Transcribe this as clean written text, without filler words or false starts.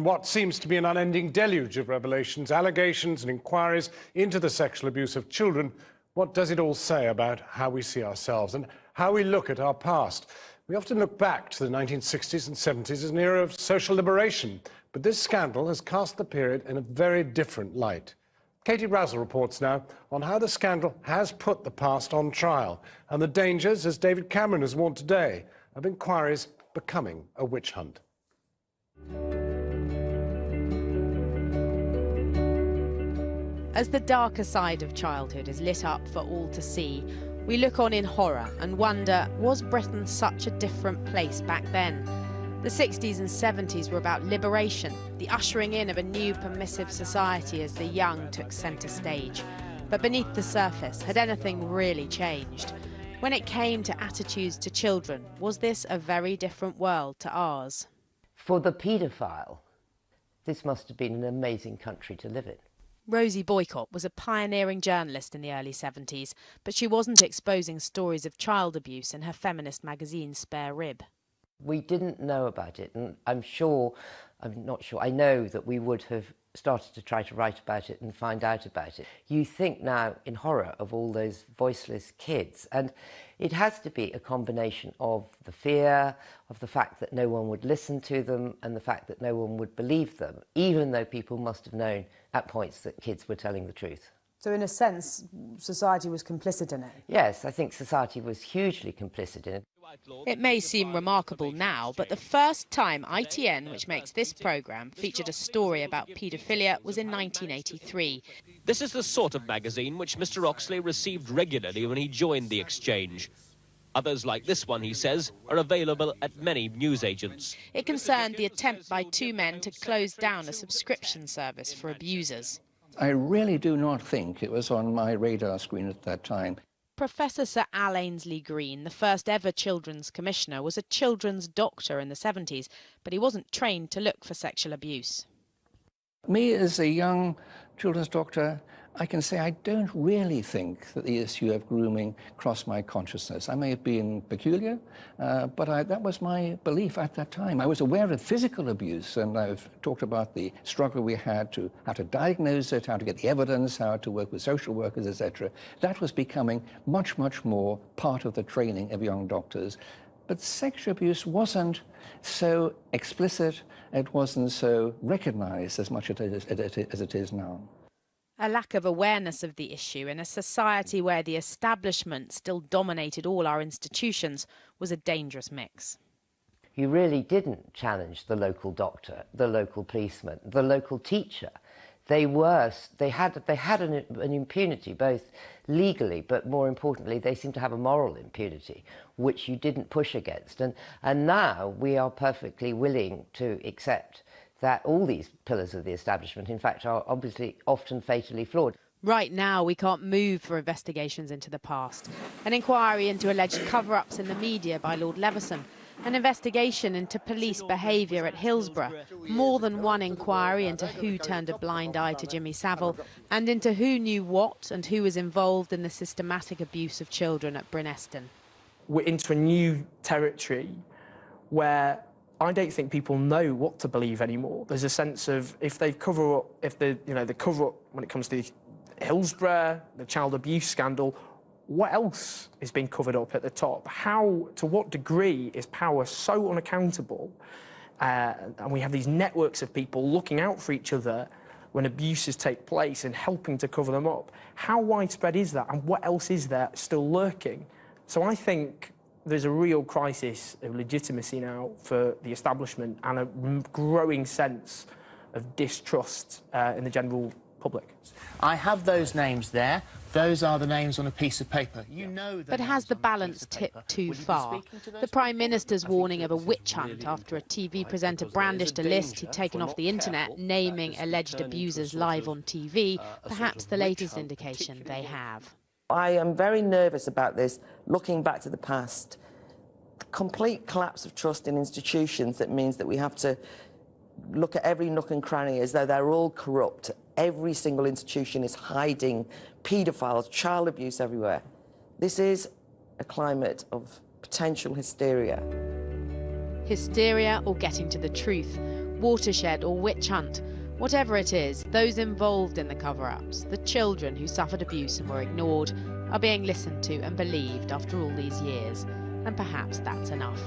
What seems to be an unending deluge of revelations, allegations and inquiries into the sexual abuse of children, what does it all say about how we see ourselves and how we look at our past? We often look back to the 1960s and 70s as an era of social liberation, but this scandal has cast the period in a very different light. Katie Razzle reports now on how the scandal has put the past on trial and the dangers, as David Cameron has warned today, of inquiries becoming a witch hunt. As the darker side of childhood is lit up for all to see, we look on in horror and wonder, was Britain such a different place back then? The 60s and 70s were about liberation, the ushering in of a new permissive society as the young took centre stage. But beneath the surface, had anything really changed? When it came to attitudes to children, was this a very different world to ours? For the paedophile, this must have been an amazing country to live in. Rosie Boycott was a pioneering journalist in the early 70s, but she wasn't exposing stories of child abuse in her feminist magazine Spare Rib. We didn't know about it, and I know that we would have started to try to write about it and find out about it. You think now in horror of all those voiceless kids, and it has to be a combination of the fear, of the fact that no one would listen to them, and the fact that no one would believe them, even though people must have known at points that kids were telling the truth. So in a sense, society was complicit in it? Yes, I think society was hugely complicit in it. It may seem remarkable now, but the first time ITN, which makes this programme, featured a story about paedophilia was in 1983. This is the sort of magazine which Mr. Oxley received regularly when he joined the Exchange. Others like this one, he says, are available at many newsagents. It concerned the attempt by two men to close down a subscription service for abusers. I really do not think it was on my radar screen at that time. Professor Sir Al Ainsley Green, the first ever children's commissioner, was a children's doctor in the 70s, but he wasn't trained to look for sexual abuse. Me, as a young children's doctor, I can say I don't really think that the issue of grooming crossed my consciousness. I may have been peculiar, but that was my belief at that time. I was aware of physical abuse, and I've talked about the struggle we had to how to diagnose it, how to get the evidence, how to work with social workers, etc. That was becoming much, much more part of the training of young doctors. But sexual abuse wasn't so explicit, it wasn't so recognized as much as it is now. A lack of awareness of the issue in a society where the establishment still dominated all our institutions was a dangerous mix. You really didn't challenge the local doctor, the local policeman, the local teacher. They had an impunity, both legally, but more importantly, they seemed to have a moral impunity, which you didn't push against. And now we are perfectly willing to accept that all these pillars of the establishment, in fact, are obviously often fatally flawed. Right now, we can't move for investigations into the past. An inquiry into alleged cover-ups in the media by Lord Leveson. An investigation into police behaviour at Hillsborough. More than one inquiry into who turned a blind eye to Jimmy Savile and into who knew what and who was involved in the systematic abuse of children at Bryn Eston. We're into a new territory where I don't think people know what to believe anymore. There's a sense of if they cover up, the cover up when it comes to Hillsborough, the child abuse scandal, what else is being covered up at the top? To what degree is power so unaccountable? And we have these networks of people looking out for each other when abuses take place and helping to cover them up. How widespread is that, and what else is there still lurking? So I think there's a real crisis of legitimacy now for the establishment and a growing sense of distrust in the general public. I have those names there. Those are the names on a piece of paper. You know. But has the balance tipped too far? The Prime Minister's warning of a witch hunt after a TV presenter brandished a list he'd taken off the internet naming alleged abusers live on TV, perhaps the latest indication they have. I am very nervous about this, looking back to the past. The complete collapse of trust in institutions that means that we have to look at every nook and cranny as though they're all corrupt. Every single institution is hiding paedophiles, child abuse everywhere. This is a climate of potential hysteria. Hysteria or getting to the truth? Watershed or witch hunt, whatever it is, those involved in the cover-ups, the children who suffered abuse and were ignored, are being listened to and believed after all these years. And perhaps that's enough.